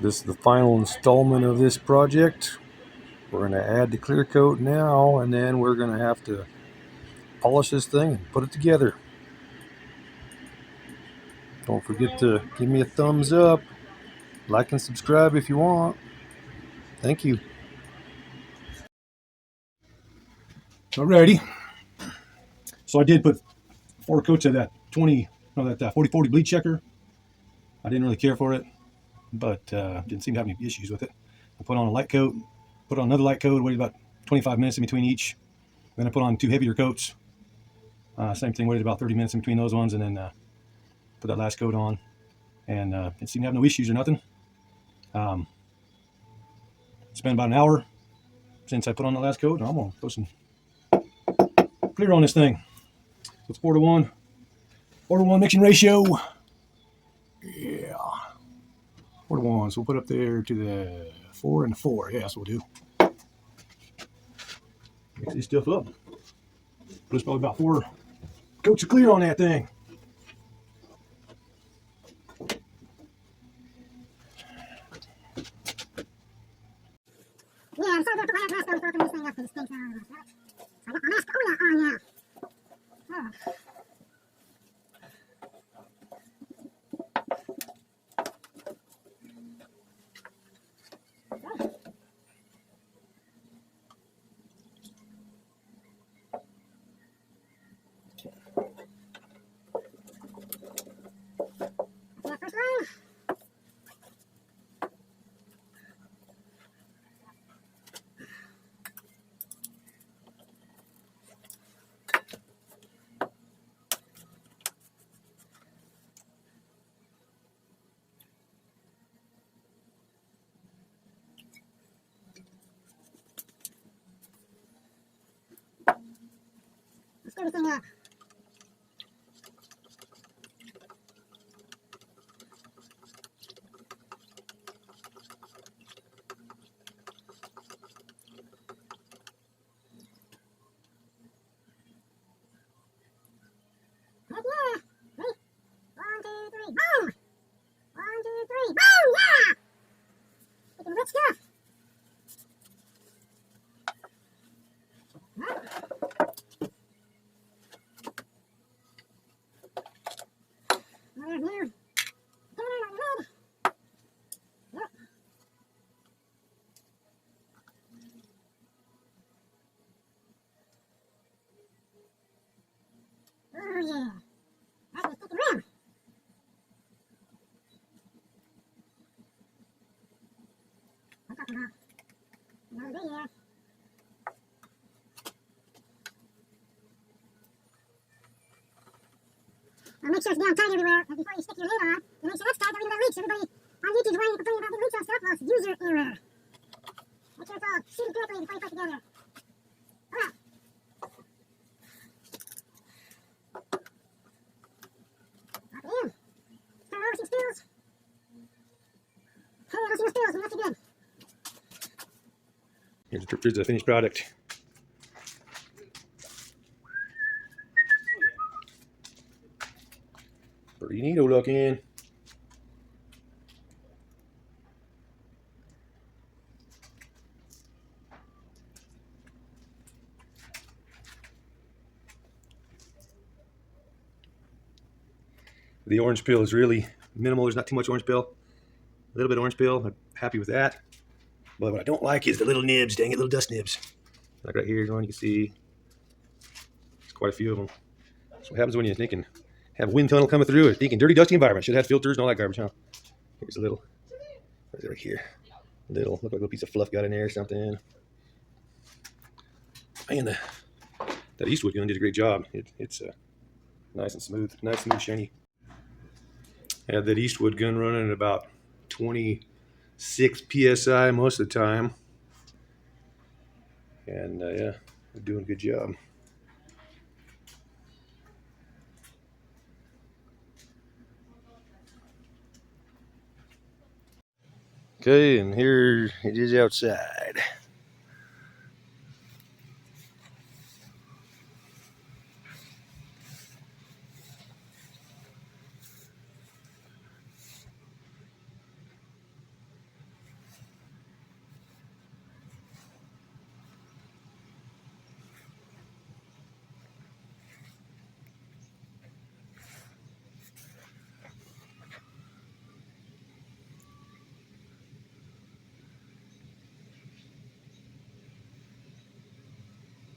This is the final installment of this project. We're going to add the clear coat now, and then we're going to have to polish this thing and put it together. Don't forget to give me a thumbs up, like and subscribe if you want. Thank you. Alrighty. So I did put 4 coats of that 40/40 bleed checker. I didn't really care for it, but didn't seem to have any issues with it. I put on a light coat, put on another light coat, waited about 25 minutes in between each. Then I put on 2 heavier coats. Same thing, waited about 30 minutes in between those ones, and then put that last coat on. And it seemed to have no issues or nothing. It's been about an hour since I put on the last coat, and I'm going to throw some clear on this thing. So it's 4-to-1. 4-to-1 mixing ratio. Yeah. 4-to-1. So we'll put up there to the 4 and the 4. Yeah, that's what we'll do. Mix this stuff up. There's probably about 4 coats of clear on that thing. Yeah, I'm sorry to put my mask on for opening this thing up because it stinks out of us. I got my mask on now. Oh. Yeah, first line. Let's do everything up. Heck yeah. Ready? 1, 2, 3, boom! 1, 2, 3, boom! Yeah! Looking rich stuff. There, there. Put it on your head. Yep. Oh yeah. That's a sticky rim. I'm talking about another video. Make sure it's down tight everywhere before you stick your lid on. And make sure that's tight, that way you don't leaks. Everybody on YouTube's whining and complaining about the leaks on stuff. Well, it's user error. Make sure it's all seated correctly before you put it together. Alright. Drop it in. Turn over some spills. Hey, I don't see no spills, and that's good. Here's the finished product. Pretty neato looking. The orange peel is really minimal. There's not too much orange peel. A little bit of orange peel. I'm happy with that. But what I don't like is the little nibs. Dang it, little dust nibs. Like right here is one you can see. There's quite a few of them. That's what happens when you think and have a wind tunnel coming through. A thinking dirty, dusty environment. Should have filters and all that garbage, huh? Here's a little. Where's it right here? Little, look like a little piece of fluff got in there or something. Man, that Eastwood gun did a great job. It's nice and smooth, shiny. I had that Eastwood gun running at about 26 psi most of the time, and yeah, we're doing a good job. Okay, and here it is outside.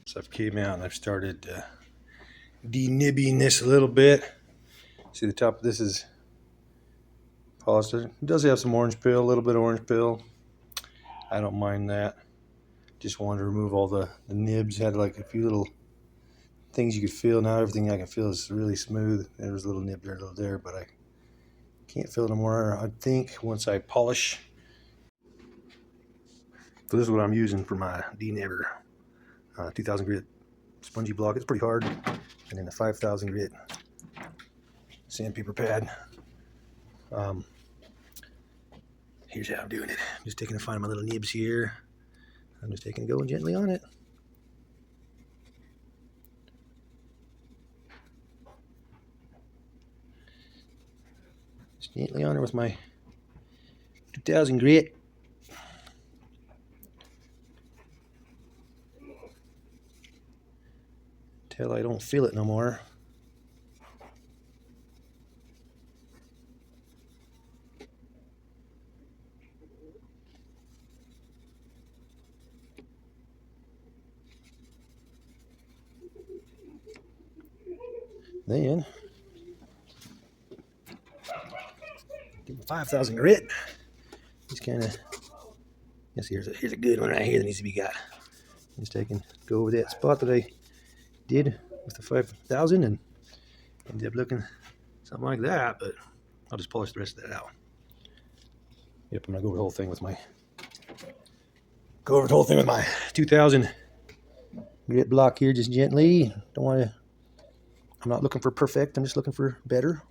So I've came out and I've started denibbing this a little bit. See, the top of this is polished. It does have some orange peel, a little bit of orange peel. I don't mind that. Just wanted to remove all the nibs. Had like a few little things you could feel. Now everything I can feel is really smooth. There was a little nib there, a little there, but I can't feel it anymore. I think once I polish. So this is what I'm using for my denibber. 2000 grit spongy block. It's pretty hard. And then a 5000 grit sandpaper pad. Here's how I'm doing it. I'm just taking to find my little nibs here. I'm just taking going gently on it. Just gently on it with my 2000 grit. Till I don't feel it no more. Then, give 5000 grit. Just kind of, yes, here's a good one right here that needs to be got. Just go over that spot that I did with the 5000 and ended up looking something like that, but I'll just polish the rest of that out. Yep, I'm gonna go over the whole thing with my 2000 grit block here, just gently. I'm not looking for perfect, I'm just looking for better.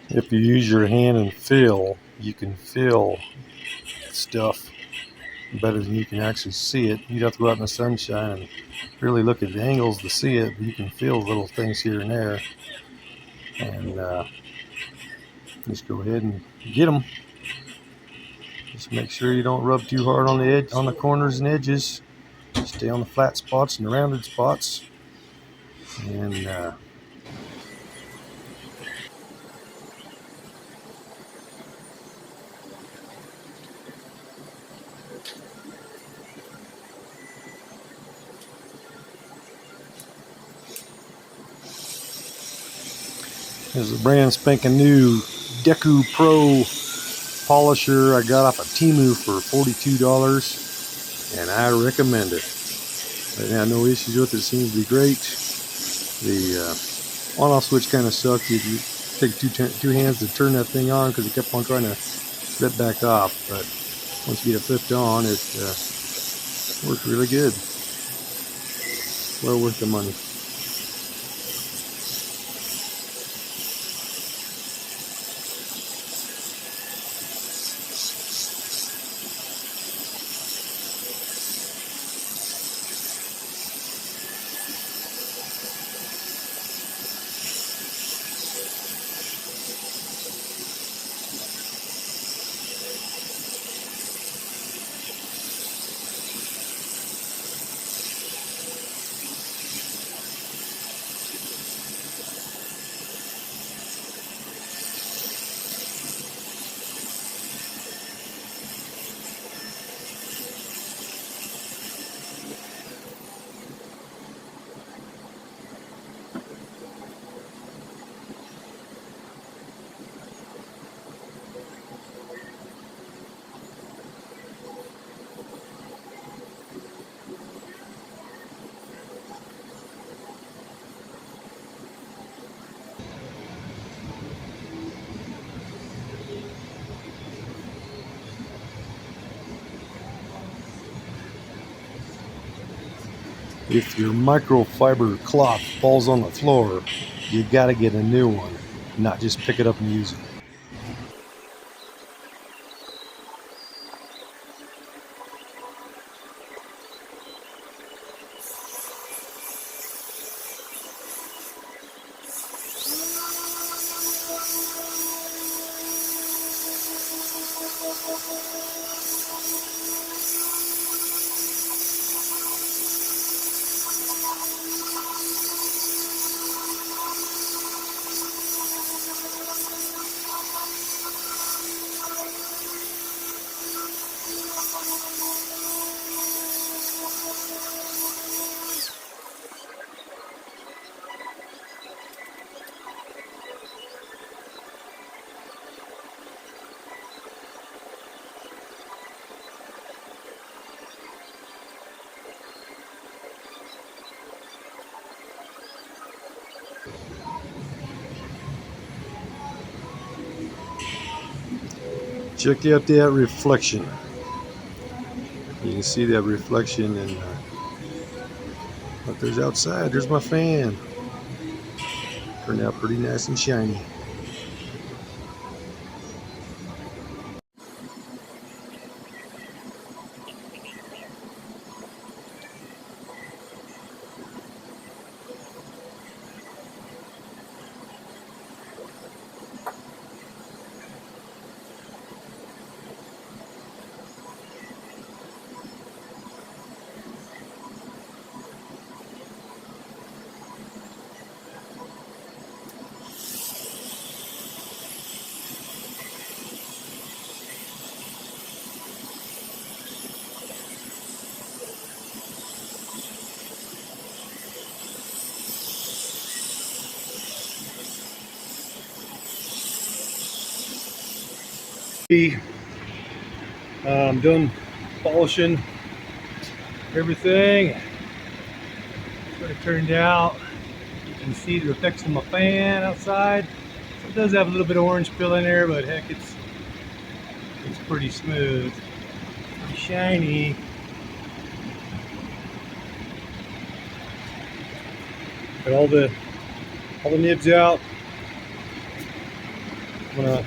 If you use your hand and feel, you can feel stuff better than you can actually see it. You'd have to go out in the sunshine and really look at the angles to see it, but you can feel little things here and there. And just go ahead and get them. Just make sure you don't rub too hard on the edge, on the corners and edges. Stay on the flat spots and the rounded spots. And this is a brand spanking new Deku Pro polisher I got off of Temu for $42, and I recommend it. I had no issues with it. It seems to be great. The on-off switch kind of sucked. You take two hands to turn that thing on because it kept on trying to slip back off. But once you get it flipped on, it works really good. Well worth the money. If your microfiber cloth falls on the floor, you gotta get a new one, not just pick it up and use it. Check out that reflection. You can see that reflection, and look, there's outside. There's my fan. Turned out pretty nice and shiny. I'm done polishing everything. That's what it turned out. You can see the effects of my fan outside. So it does have a little bit of orange peel in there, but heck, it's pretty smooth, pretty shiny. Got all the nibs out. I'm gonna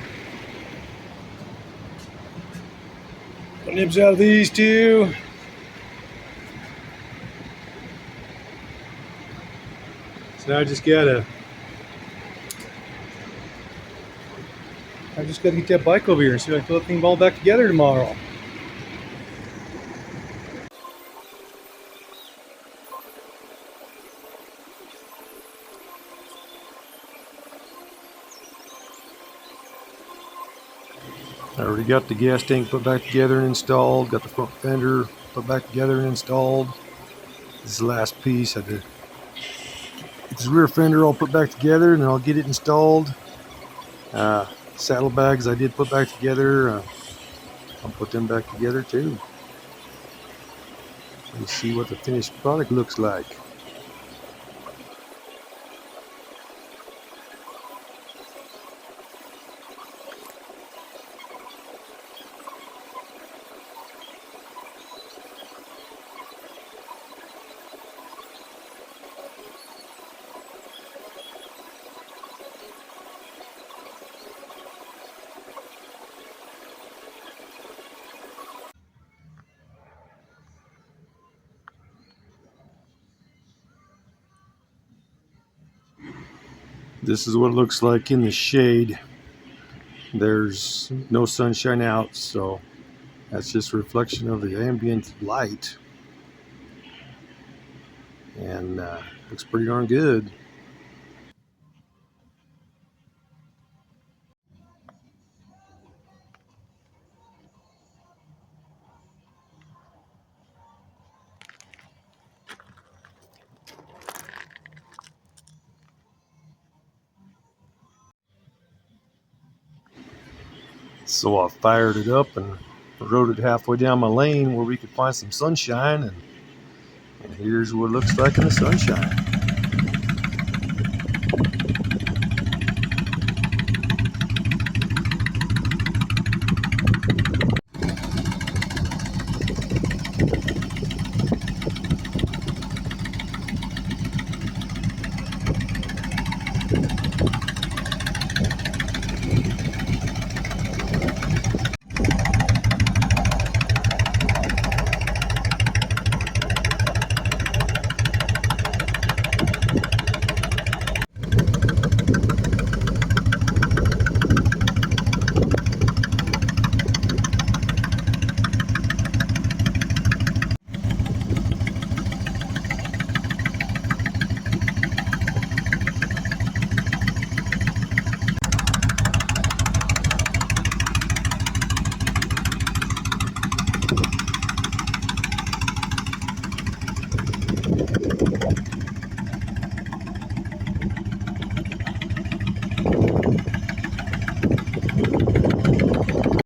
put nibs out of these two. So now I just gotta get that bike over here and see if I can put the thing all back together tomorrow. I already got the gas tank put back together and installed. Got the front fender put back together and installed. This is the last piece. I had to get this rear fender all put back together, and then I'll get it installed. Saddlebags I did put back together. I'll put them back together too. Let's see what the finished product looks like. This is what it looks like in the shade. There's no sunshine out, so that's just a reflection of the ambient light. And looks pretty darn good. So I fired it up and rode it halfway down my lane where we could find some sunshine, and here's what it looks like in the sunshine.